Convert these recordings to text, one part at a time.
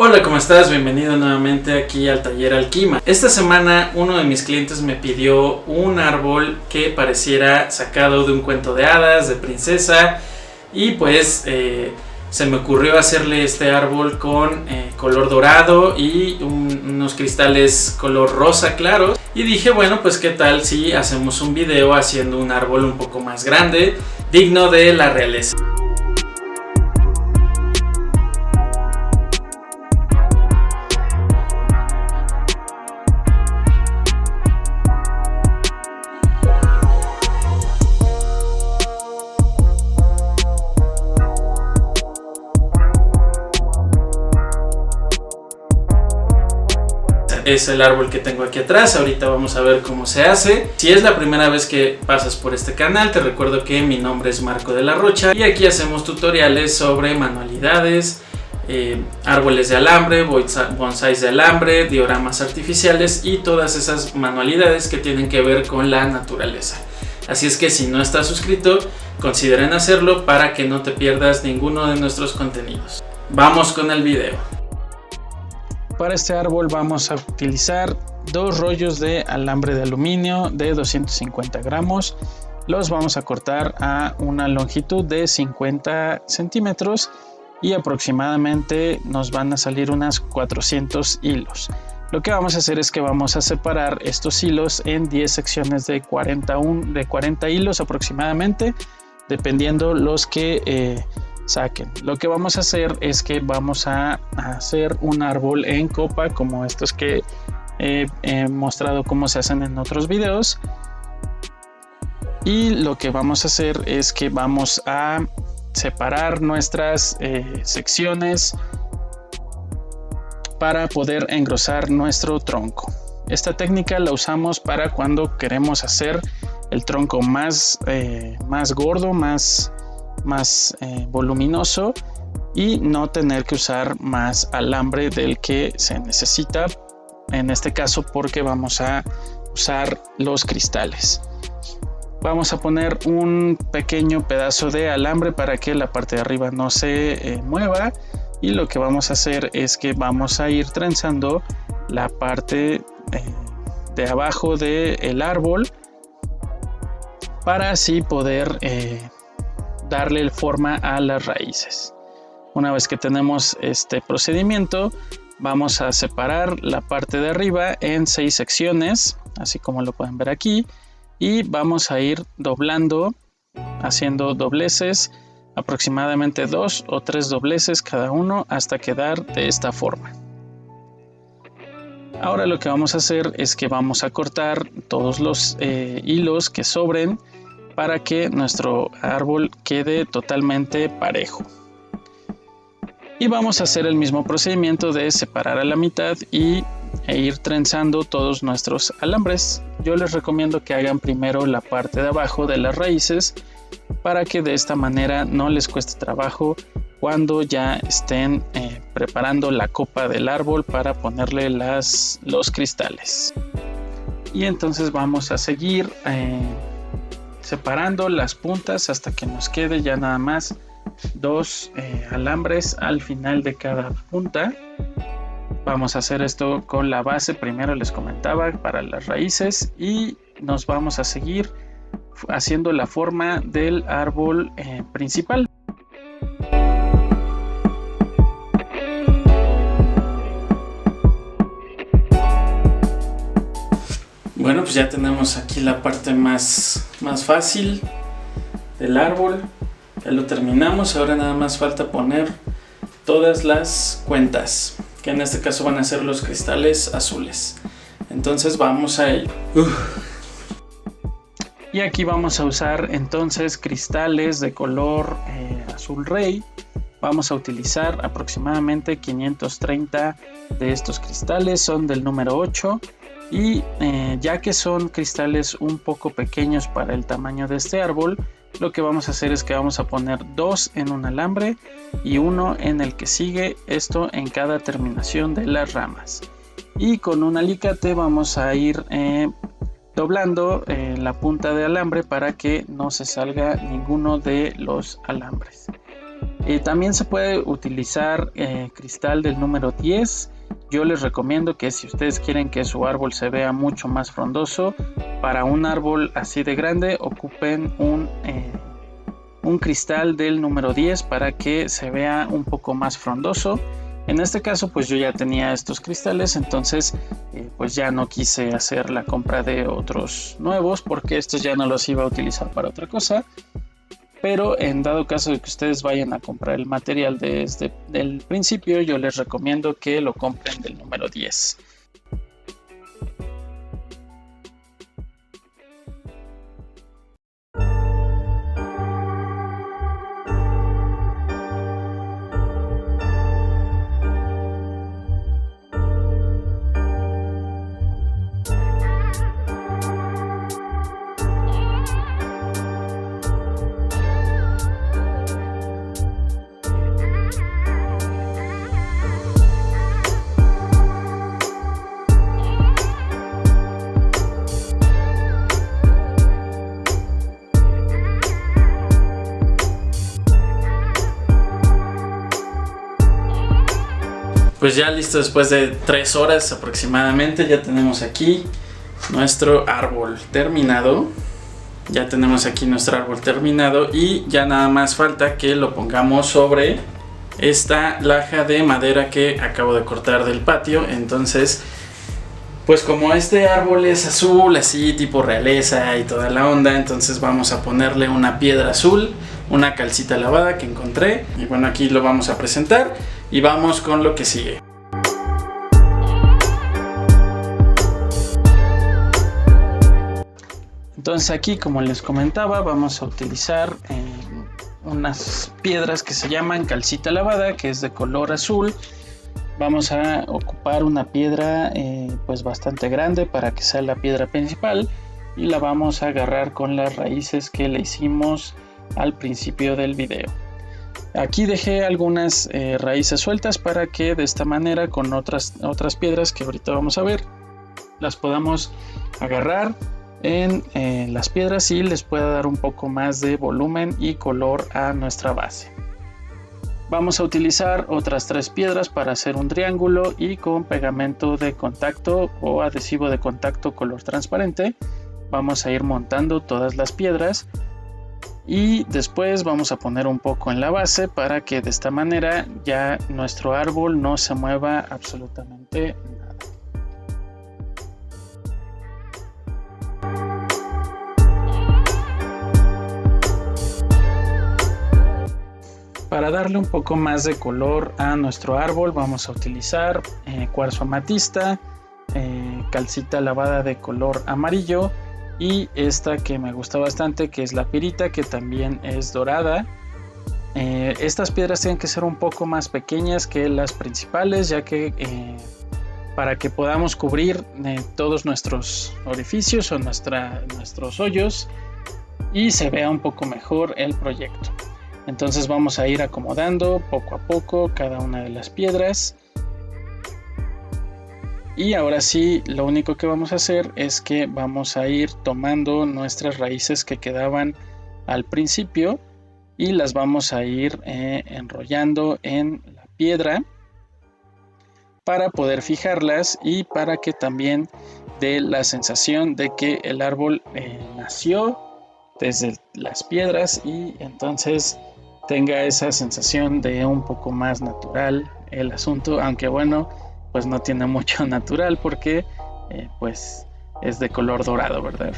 Hola, ¿cómo estás? Bienvenido nuevamente aquí al Taller Alquima. Esta semana uno de mis clientes me pidió un árbol que pareciera sacado de un cuento de hadas, de princesa, y pues se me ocurrió hacerle este árbol con color dorado y unos cristales color rosa claro. Y dije, bueno, pues qué tal si hacemos un video haciendo un árbol un poco más grande, digno de la realeza. Es el árbol que tengo aquí atrás. Ahorita vamos a ver cómo se hace. Si es la primera vez que pasas por este canal, te recuerdo que mi nombre es Marco de la Rocha y aquí hacemos tutoriales sobre manualidades, árboles de alambre, bonsáis de alambre, dioramas artificiales y todas esas manualidades que tienen que ver con la naturaleza. Así es que si no estás suscrito, consideren hacerlo para que no te pierdas ninguno de nuestros contenidos. Vamos con el video. Para este árbol vamos a utilizar dos rollos de alambre de aluminio de 250 gramos. Los vamos a cortar a una longitud de 50 centímetros y aproximadamente nos van a salir unas 400 hilos. Lo que vamos a hacer es que vamos a separar estos hilos en 10 secciones de 40 hilos aproximadamente, dependiendo los que saquen. Lo que vamos a hacer es que vamos a hacer un árbol en copa como estos que he mostrado cómo se hacen en otros videos, y lo que vamos a hacer es que vamos a separar nuestras secciones para poder engrosar nuestro tronco. Esta técnica la usamos para cuando queremos hacer el tronco más gordo, más voluminoso, y no tener que usar más alambre del que se necesita, en este caso porque vamos a usar los cristales. Vamos a poner un pequeño pedazo de alambre para que la parte de arriba no se mueva, y lo que vamos a hacer es que vamos a ir trenzando la parte de abajo del árbol para así poder darle forma a las raíces. Una vez que tenemos este procedimiento, vamos a separar la parte de arriba en 6 secciones, así como lo pueden ver aquí, y vamos a ir doblando, haciendo dobleces, aproximadamente 2 o 3 dobleces cada uno hasta quedar de esta forma. Ahora lo que vamos a hacer es que vamos a cortar todos los hilos que sobren para que nuestro árbol quede totalmente parejo. Y vamos a hacer el mismo procedimiento de separar a la mitad e ir trenzando todos nuestros alambres. Yo les recomiendo que hagan primero la parte de abajo de las raíces para que de esta manera no les cueste trabajo cuando ya estén preparando la copa del árbol para ponerle los cristales. Y entonces vamos a seguir separando las puntas hasta que nos quede ya nada más 2 alambres al final de cada punta. Vamos a hacer esto con la base, primero les comentaba, para las raíces, y nos vamos a seguir haciendo la forma del árbol principal. Bueno, pues ya tenemos aquí la parte más fácil del árbol. Ya lo terminamos. Ahora nada más falta poner todas las cuentas, que en este caso van a ser los cristales azules. Entonces vamos a ello. Y aquí vamos a usar entonces cristales de color azul rey. Vamos a utilizar aproximadamente 530 de estos cristales, son del número 8. Y ya que son cristales un poco pequeños para el tamaño de este árbol, lo que vamos a hacer es que vamos a poner 2 en un alambre y 1 en el que sigue, esto en cada terminación de las ramas. Y con un alicate vamos a ir doblando la punta de alambre para que no se salga ninguno de los alambres. También se puede utilizar cristal del número 10. Yo les recomiendo que si ustedes quieren que su árbol se vea mucho más frondoso, para un árbol así de grande ocupen un cristal del número 10 para que se vea un poco más frondoso. En este caso pues yo ya tenía estos cristales, entonces pues ya no quise hacer la compra de otros nuevos porque estos ya no los iba a utilizar para otra cosa. Pero en dado caso de que ustedes vayan a comprar el material desde el principio, yo les recomiendo que lo compren del número 10. Pues ya listo, después de 3 horas aproximadamente, ya tenemos aquí nuestro árbol terminado. Ya tenemos aquí nuestro árbol terminado y ya nada más falta que lo pongamos sobre esta laja de madera que acabo de cortar del patio. Entonces, pues como este árbol es azul, así tipo realeza y toda la onda, entonces vamos a ponerle una piedra azul, una calcita lavada que encontré. Y bueno, aquí lo vamos a presentar y vamos con lo que sigue. Entonces aquí, como les comentaba, vamos a utilizar unas piedras que se llaman calcita lavada, que es de color azul. Vamos a ocupar una piedra pues bastante grande para que sea la piedra principal y la vamos a agarrar con las raíces que le hicimos al principio del video. Aquí dejé algunas raíces sueltas para que de esta manera con otras piedras que ahorita vamos a ver las podamos agarrar en las piedras y les pueda dar un poco más de volumen y color a nuestra base. Vamos a utilizar otras 3 piedras para hacer un triángulo y con pegamento de contacto o adhesivo de contacto color transparente vamos a ir montando todas las piedras y después vamos a poner un poco en la base para que de esta manera ya nuestro árbol no se mueva absolutamente nada. Para darle un poco más de color a nuestro árbol vamos a utilizar cuarzo amatista, calcita lavada de color amarillo y esta que me gusta bastante, que es la pirita, que también es dorada. Estas piedras tienen que ser un poco más pequeñas que las principales, ya que para que podamos cubrir todos nuestros orificios o nuestros hoyos y se vea un poco mejor el proyecto. Entonces vamos a ir acomodando poco a poco cada una de las piedras. Y ahora sí, lo único que vamos a hacer es que vamos a ir tomando nuestras raíces que quedaban al principio y las vamos a ir enrollando en la piedra para poder fijarlas y para que también dé la sensación de que el árbol nació desde las piedras y entonces tenga esa sensación de un poco más natural el asunto, aunque bueno, pues no tiene mucho natural porque pues es de color dorado, ¿verdad?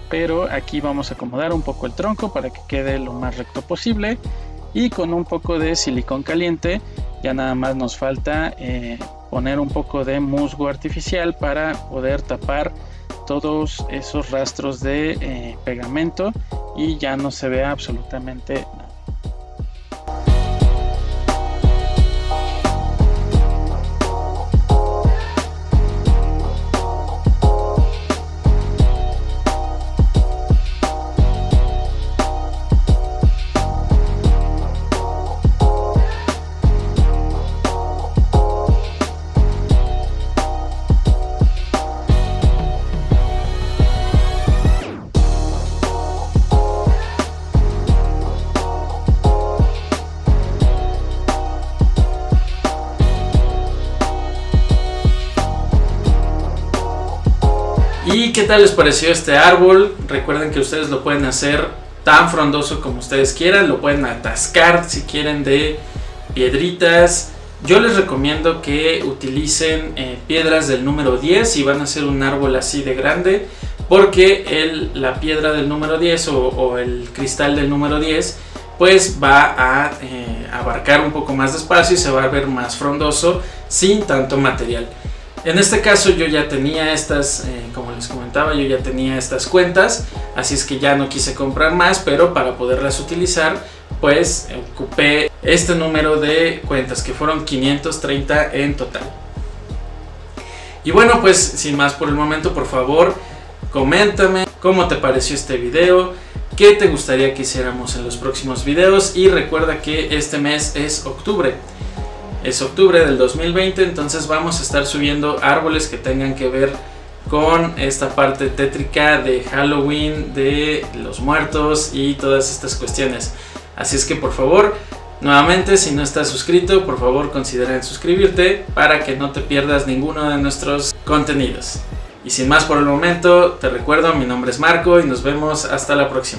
Pero aquí vamos a acomodar un poco el tronco para que quede lo más recto posible y con un poco de silicón caliente ya nada más nos falta poner un poco de musgo artificial para poder tapar todos esos rastros de pegamento y ya no se vea absolutamente nada. ¿Y qué tal les pareció este árbol? Recuerden que ustedes lo pueden hacer tan frondoso como ustedes quieran, lo pueden atascar si quieren de piedritas. Yo les recomiendo que utilicen piedras del número 10 si van a hacer un árbol así de grande, porque la piedra del número 10 o el cristal del número 10 pues va a abarcar un poco más de espacio y se va a ver más frondoso sin tanto material. En este caso yo ya tenía estas, como les comentaba, yo ya tenía estas cuentas, así es que ya no quise comprar más, pero para poderlas utilizar pues ocupé este número de cuentas, que fueron 530 en total. Y bueno, pues sin más por el momento, por favor, coméntame cómo te pareció este video, qué te gustaría que hiciéramos en los próximos videos, y recuerda que este mes es octubre. Es octubre del 2020, entonces vamos a estar subiendo árboles que tengan que ver con esta parte tétrica de Halloween, de los muertos y todas estas cuestiones. Así es que por favor, nuevamente, si no estás suscrito, por favor considera en suscribirte para que no te pierdas ninguno de nuestros contenidos. Y sin más por el momento, te recuerdo, mi nombre es Marco y nos vemos hasta la próxima.